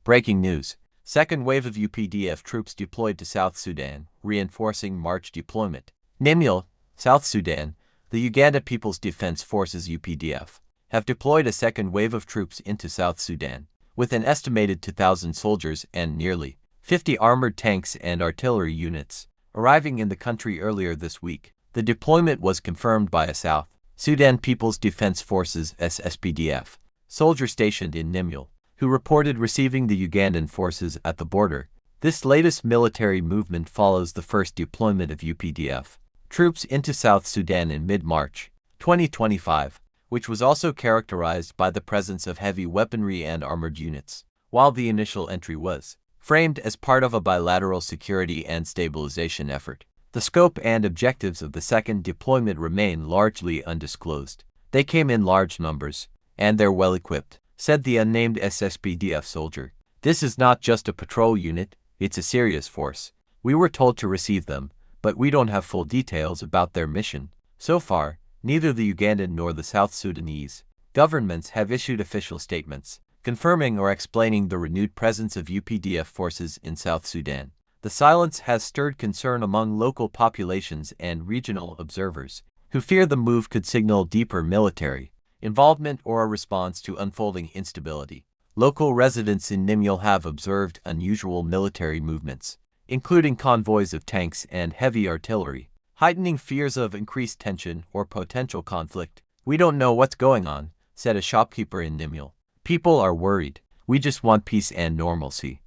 Breaking news. Second wave of UPDF troops deployed to South Sudan, reinforcing March deployment. Nimule, South Sudan, the Uganda People's Defense Forces UPDF, have deployed a second wave of troops into South Sudan, with an estimated 2,000 soldiers and nearly 50 armored tanks and artillery units, arriving in the country earlier this week. The deployment was confirmed by a South Sudan People's Defense Forces SSPDF soldier stationed in Nimule, who reported receiving the Ugandan forces at the border. This latest military movement follows the first deployment of UPDF troops into South Sudan in mid-March 2025, which was also characterized by the presence of heavy weaponry and armored units. While the initial entry was framed as part of a bilateral security and stabilization effort, the scope and objectives of the second deployment remain largely undisclosed. They came in large numbers, and they're well-equipped, said the unnamed SSPDF soldier. This is not just a patrol unit, it's a serious force. We were told to receive them, but we don't have full details about their mission. So far, neither the Ugandan nor the South Sudanese governments have issued official statements confirming or explaining the renewed presence of UPDF forces in South Sudan. The silence has stirred concern among local populations and regional observers, who fear the move could signal deeper military involvement or a response to unfolding instability. Local residents in Nimule have observed unusual military movements, including convoys of tanks and heavy artillery, heightening fears of increased tension or potential conflict. "We don't know what's going on," said a shopkeeper in Nimule. "People are worried. We just want peace and normalcy."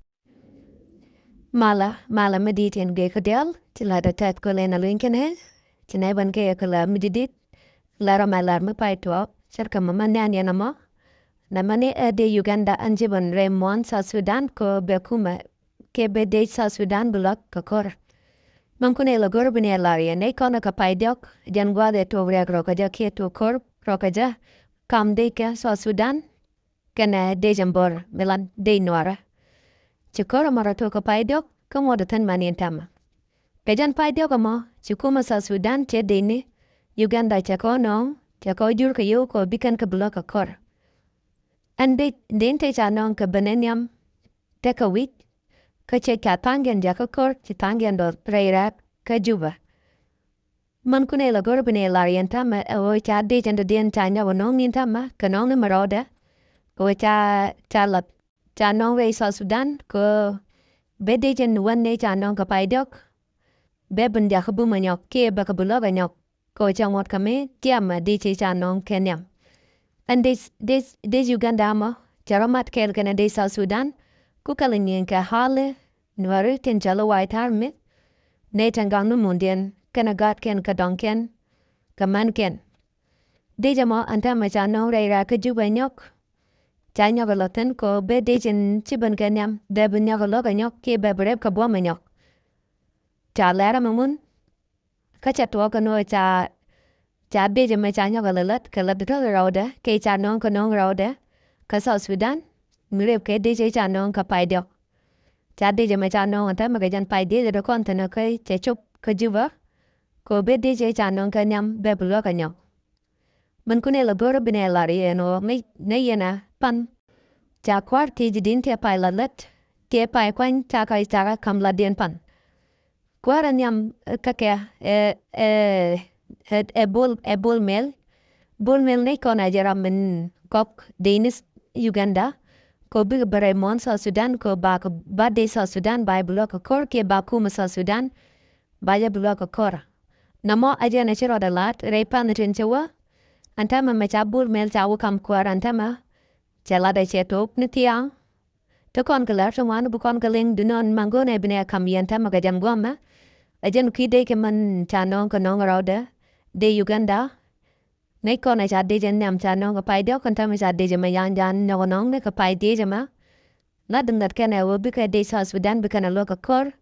Mala meditin ge kadel, tila da tet ko lena linken he, tina ban ke kala mididit, lara malar me paito, serka mama nanya nama, namane de Uganda anjiban Raymond sa Sudan ko bekuma, ke bede sa Sudan bulak kakor. Mankune la gorbine laria ne kona ka paidok, jan guade to vrek rokaja ke to korp, rokaja, kam deke sa Sudan, kana de jambor, melan de noara. Chikora marato ka paidok, kamo da tan mani tama. Kajan paidok mo, chikuma sa Sudan che dini, Uganda chako no, chako jur ka yo ko bikan ka blok ka kor. Ande dente cha non ka benenyam, teka wit, ka che ka tangen jaka kor, che tangen do preira ka juba. Man kune la gorbine larien tama, o cha de janda den cha nyawa nong nin tama, ka nong ni maroda, o cha la cha nong rei sa Sudan, ko bede jen wanne cha nong ka paidok, beben ja ka bumanyok, ke ba ka buloga nyok, ko cha ngot kame, kiama de che cha nong kenyam. And des Uganda mo, charamat kel kana de sa Sudan, kukalingin ka hale, nuaru ten jalo white army, ne tangang no mundien, kana gat ken ka donken, ka man ken. Deja mo antama cha nong rei ra ka juba nyok, cha nyok loten ko be dejen chiban kenyam, deben nyok loga nyok, ke be breb ka boma nyok. Cha lera mamun, ka cha tuwa no cha deja me cha nyok lalat, ka lat rauda, ke cha nong ka nong rauda, ka sa Sudan, mirep ke deja cha nong ka paidok. Cha deja me cha nong antama ka jan paidok da kontana ka che chup ka juba, ko be deja cha nong ka nyam be bloga nyok. Man kune la gora bine lari eno me yena pan. Cha kwar ti jidin te pai lalat, te pai kwan cha kai tara kam la den pan. Kwara nyam kake bul mel ne kona jara min kok Danish Uganda, ko big bare mon sa Sudan ko ba de sa Sudan ba bloka kor ke ba kuma sa Sudan ba ya bloka kor. Namo aja na chiro da lat rei pan tin chewa, antama me cha bul mel cha kam kwar antama, cha la da che top ni tiang. To kon kalar so wan bu kon kaling dunon mangone bine kam yantama ga jam goma. Ajan ki de ke man cha nong ka nong rauda, de Uganda, ne kona cha de jan nyam cha nong ka pai deo kanta me cha de jama yan jan nong ne ka pai de jama. La dengat kana wo bika de sa Sudan bika na loka kor,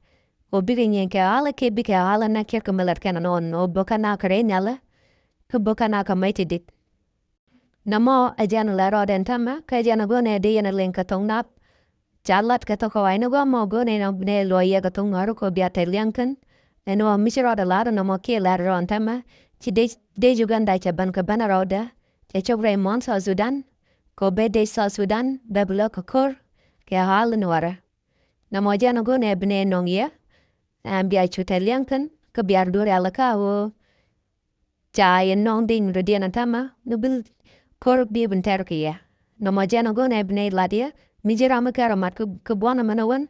wo bika nyen ke ala ke bika ala na kir kamalat kana non, o boka na kare nyala, ka boka na ka maiti dit. Namo ajan la rauda entama, ka ajan gone de yana len ka tong nap, cha lat ka to ko ay na go mo gone na ne loya ka tong ngaru ko biate liankan, eno misiro da lado no mo ke lado antama, ci de Uganda cha ban ka bana roda, cha chobre mon sa Sudan, ko be de sa Sudan, be bloka kor, ke halën ora. Në moja në gune e bëne nongje, bja që të lënkën, kë bjarë dure alëka o qaj e non din rëdje në tama, në bil kërë bibën tërë këje. Në moja në gune e bëne ladje, mi gjira më kërë matë kë buona më në wën,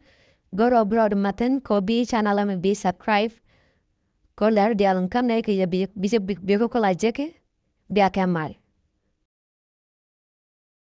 goro brodë mëtën, ko bi channel më bi subscribe, ko lërë djallën kanë e këje bi këlla gjeke, bja ke marë.